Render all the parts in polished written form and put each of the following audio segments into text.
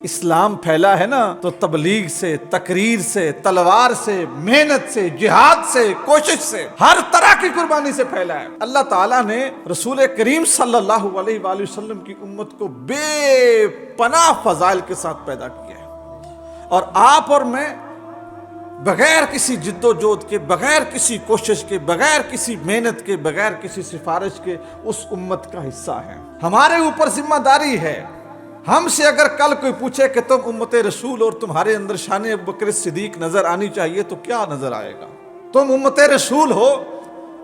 اسلام پھیلا ہے نا تو تبلیغ سے، تقریر سے، تلوار سے، محنت سے، جہاد سے، کوشش سے، ہر طرح کی قربانی سے پھیلا ہے۔ اللہ تعالیٰ نے رسول کریم صلی اللہ علیہ وآلہ وسلم کی امت کو بے پناہ فضائل کے ساتھ پیدا کیا ہے، اور آپ اور میں بغیر کسی جد و جہد کے، بغیر کسی کوشش کے، بغیر کسی محنت کے، بغیر کسی سفارش کے اس امت کا حصہ ہیں۔ ہمارے اوپر ذمہ داری ہے، ہم سے اگر کل کوئی پوچھے کہ تم امت رسول اور تمہارے اندر شان ابوبکر صدیق نظر آنی چاہیے تو کیا نظر آئے گا؟ تم امت رسول ہو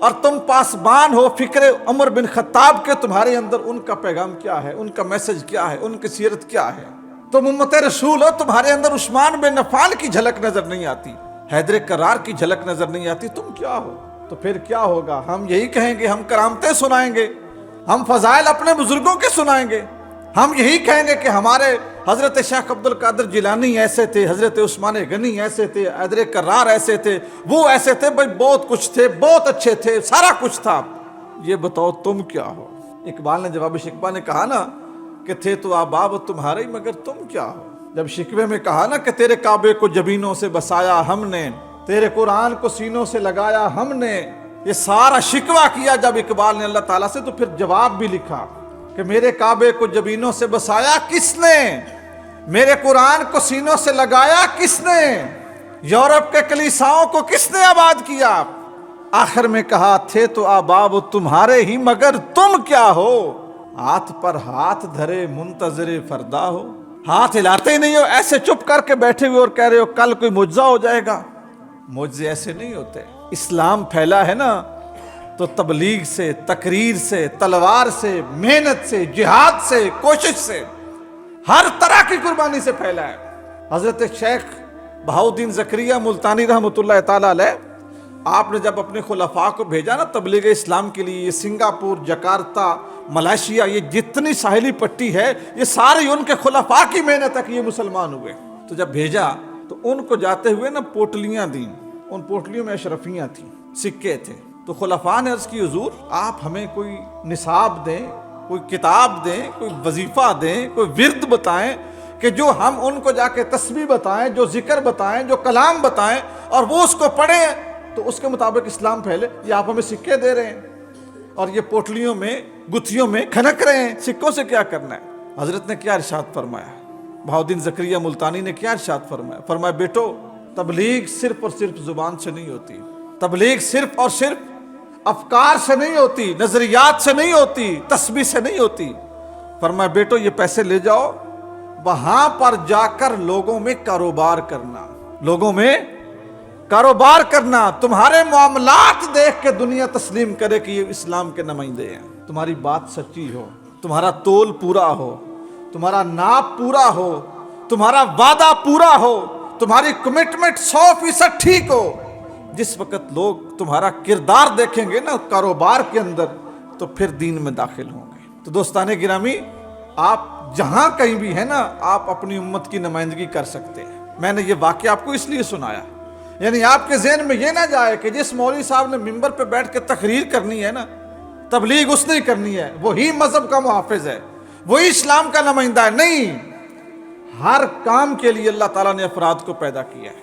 اور تم پاسبان ہو فکر عمر بن خطاب کے، تمہارے اندر ان کا پیغام کیا ہے، ان کا میسج کیا ہے، ان کی سیرت کیا ہے؟ تم امت رسول ہو، تمہارے اندر عثمان بن عفان کی جھلک نظر نہیں آتی، حیدر کرار کی جھلک نظر نہیں آتی، تم کیا ہو؟ تو پھر کیا ہوگا؟ ہم یہی کہیں گے، ہم کرامتیں سنائیں گے، ہم فضائل اپنے بزرگوں کے سنائیں گے، ہم یہی کہیں گے کہ ہمارے حضرت شیخ عبد القادر جیلانی ایسے تھے، حضرت عثمان غنی ایسے تھے، حیدر کرار ایسے تھے، وہ ایسے تھے، بھائی بہت کچھ تھے، بہت اچھے تھے، سارا کچھ تھا۔ یہ بتاؤ تم کیا ہو؟ اقبال نے جواب شکوہ نے کہا نا کہ تھے تو آباب تمہارے ہی، مگر تم کیا ہو؟ جب شکوے میں کہا نا کہ تیرے کعبے کو جبینوں سے بسایا ہم نے، تیرے قرآن کو سینوں سے لگایا ہم نے، یہ سارا شکوہ کیا جب اقبال نے اللہ تعالیٰ سے، تو پھر جواب بھی لکھا کہ میرے کعبے کو جبینوں سے بسایا کس نے، میرے قرآن کو سینوں سے لگایا کس نے، یورپ کے کلیساؤں کو کس نے آباد کیا؟ آخر میں کہا تھے تو آباب تمہارے ہی، مگر تم کیا ہو؟ ہاتھ پر ہاتھ دھرے منتظر فردا ہو، ہاتھ ہلاتے ہی نہیں ہو، ایسے چپ کر کے بیٹھے ہوئے اور کہہ رہے ہو کل کوئی معجزہ ہو جائے گا۔ معجزے ایسے نہیں ہوتے۔ اسلام پھیلا ہے نا تو تبلیغ سے، تقریر سے، تلوار سے، محنت سے، جہاد سے، کوشش سے، ہر طرح کی قربانی سے پھیلا ہے۔ حضرت شیخ بہاؤالدین زکریا ملتانی رحمۃ اللہ تعالیٰ علیہ، آپ نے جب اپنے خلفاء کو بھیجا نا تبلیغ اسلام کے لیے، یہ سنگاپور، جکارتا، ملائیشیا، یہ جتنی ساحلی پٹی ہے، یہ ساری ان کے خلفاء کی محنت ہے کہ یہ مسلمان ہوئے۔ تو جب بھیجا تو ان کو جاتے ہوئے نا پوٹلیاں دیں، ان پوٹلیوں میں اشرفیاں تھیں، سکے تھے۔ تو خلفاء نے عرض کی حضور آپ ہمیں کوئی نصاب دیں، کوئی کتاب دیں، کوئی وظیفہ دیں، کوئی ورد بتائیں کہ جو ہم ان کو جا کے تسبیح بتائیں، جو ذکر بتائیں، جو کلام بتائیں، اور وہ اس کو پڑھیں تو اس کے مطابق اسلام پھیلے۔ یہ آپ ہمیں سکے دے رہے ہیں اور یہ پوٹلیوں میں، گتھیوں میں کھنک رہے ہیں، سکوں سے کیا کرنا ہے؟ حضرت نے کیا ارشاد فرمایا؟ بہاؤالدین زکریا ملتانی نے کیا ارشاد فرمایا؟ فرمایا بیٹو، تبلیغ صرف اور صرف زبان سے نہیں ہوتی، تبلیغ صرف اور صرف افکار سے نہیں ہوتی، نظریات سے نہیں ہوتی، تسبیح سے نہیں ہوتی۔ فرمایا بیٹو یہ پیسے لے جاؤ، وہاں پر جا کر لوگوں میں کاروبار کرنا، لوگوں میں کاروبار کرنا، تمہارے معاملات دیکھ کے دنیا تسلیم کرے کہ یہ اسلام کے نمائندے ہیں، تمہاری بات سچی ہو، تمہارا تول پورا ہو، تمہارا ناپ پورا ہو، تمہارا وعدہ پورا ہو، تمہاری کمٹمنٹ 100% ٹھیک ہو۔ جس وقت لوگ تمہارا کردار دیکھیں گے نا کاروبار کے اندر، تو پھر دین میں داخل ہوں گے۔ تو دوستان گرامی، آپ جہاں کہیں بھی ہیں نا، آپ اپنی امت کی نمائندگی کر سکتے ہیں۔ میں نے یہ واقعہ آپ کو اس لیے سنایا، یعنی آپ کے ذہن میں یہ نہ جائے کہ جس مولوی صاحب نے ممبر پہ بیٹھ کے تقریر کرنی ہے نا، تبلیغ اس نے کرنی ہے، وہی مذہب کا محافظ ہے، وہی اسلام کا نمائندہ ہے۔ نہیں، ہر کام کے لیے اللہ تعالیٰ نے افراد کو پیدا کیا ہے۔